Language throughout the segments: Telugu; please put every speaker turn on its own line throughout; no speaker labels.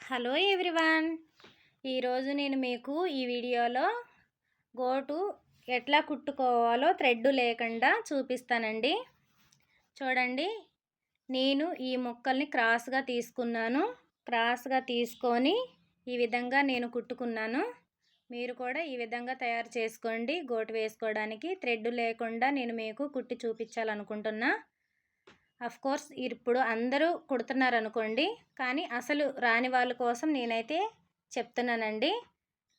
Hello everyone. ఈరోజు నేను మీకు ఈ వీడియోలో గోటు ఎట్లా కుట్టుకోవాలో థ్రెడ్ లేకుండా చూపిస్తానండి. చూడండి, నేను ఈ ముక్కల్ని క్రాస్గా తీసుకున్నాను. క్రాస్గా తీసుకొని ఈ విధంగా నేను కుట్టుకున్నాను. మీరు కూడా ఈ విధంగా తయారు చేసుకోండి. గోటు వేసుకోవడానికి థ్రెడ్ లేకుండా నేను మీకు కుట్టి చూపించాలనుకుంటున్నా. అఫ్ కోర్స్ ఇప్పుడు అందరూ కుడుతున్నారు అనుకోండి, కానీ అసలు రాని వాళ్ళ కోసం నేనైతే చెప్తున్నానండి,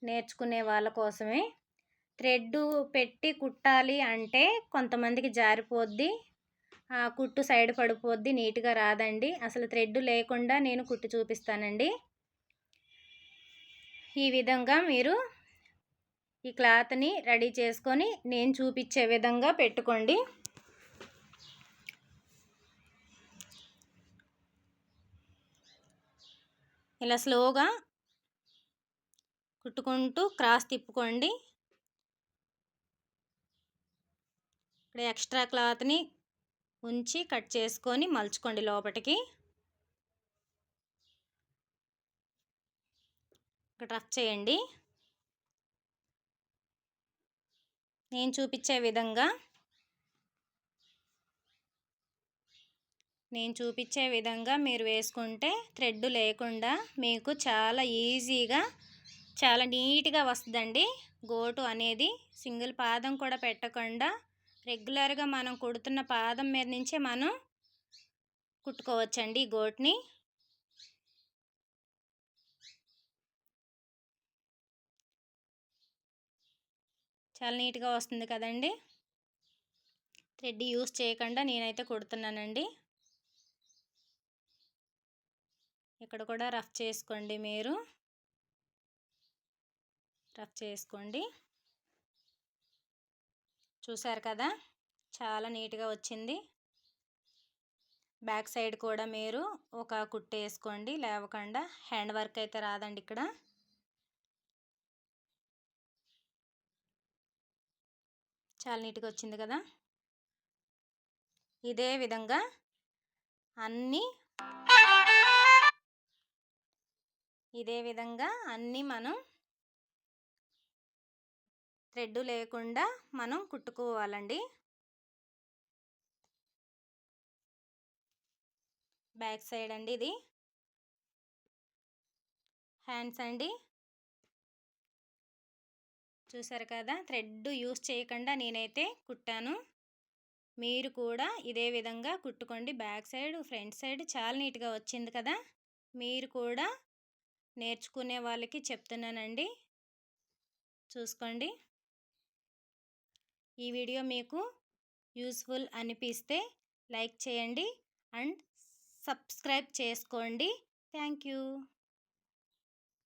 నేర్చుకునే వాళ్ళ కోసమే. థ్రెడ్ పెట్టి కుట్టాలి అంటే కొంతమందికి జారిపోద్ది, ఆ కుట్టు సైడ్ పడిపోద్ది, నీట్గా రాదండి. అసలు థ్రెడ్ లేకుండా నేను కుట్టి చూపిస్తానండి. ఈ విధంగా మీరు ఈ క్లాత్ని రెడీ చేసుకొని నేను చూపించే విధంగా పెట్టుకోండి. ఇలా స్లోగా కుట్టుకుంటూ క్రాస్ తిప్పుకోండి. ఇక్కడ ఎక్స్ట్రా క్లాత్ని ఉంచి కట్ చేసుకొని మలుచుకోండి లోపటికి. ఇక్కడ రఫ్ చేయండి నేను చూపించే విధంగా. మీరు వేసుకుంటే థ్రెడ్ లేకుండా మీకు చాలా ఈజీగా చాలా నీట్గా వస్తుందండి. గోటు అనేది సింగిల్ పాదం కూడా పెట్టకుండా రెగ్యులర్గా మనం కుడుతున్న పాదం మీద నుంచే మనం కుట్టుకోవచ్చండి ఈ గోటుని. చాలా నీట్గా వస్తుంది కదండి. థ్రెడ్ యూస్ చేయకుండా నేనైతే కుడుతున్నానండి. ఇక్కడ కూడా రఫ్ చేసుకోండి, మీరు రఫ్ చేసుకోండి. చూసారు కదా, చాలా నీట్గా వచ్చింది. బ్యాక్ సైడ్ కూడా మీరు ఒక కుట్టు వేసుకోండి, లేవకుండా. హ్యాండ్ వర్క్ అయితే రాదండి ఇక్కడ. చాలా నీట్గా వచ్చింది కదా. ఇదే విధంగా అన్నీ మనం థ్రెడ్ లేకుండా మనం కుట్టుకోవాలండి. బ్యాక్ సైడ్ అండి, ఇది హ్యాండ్స్ అండి. చూసారు కదా, థ్రెడ్ యూస్ చేయకుండా నేనైతే కుట్టాను. మీరు కూడా ఇదే విధంగా కుట్టుకోండి. బ్యాక్ సైడ్, ఫ్రంట్ సైడ్ చాలా నీట్గా వచ్చింది కదా. మీరు కూడా నేర్చుకునే వాళ్ళకి చెప్తున్నానండి, చూసుకోండి. ఈ వీడియో మీకు యూస్ఫుల్ అనిపిస్తే లైక్ చేయండి అండ్ సబ్స్క్రైబ్ చేసుకోండి. Thank you.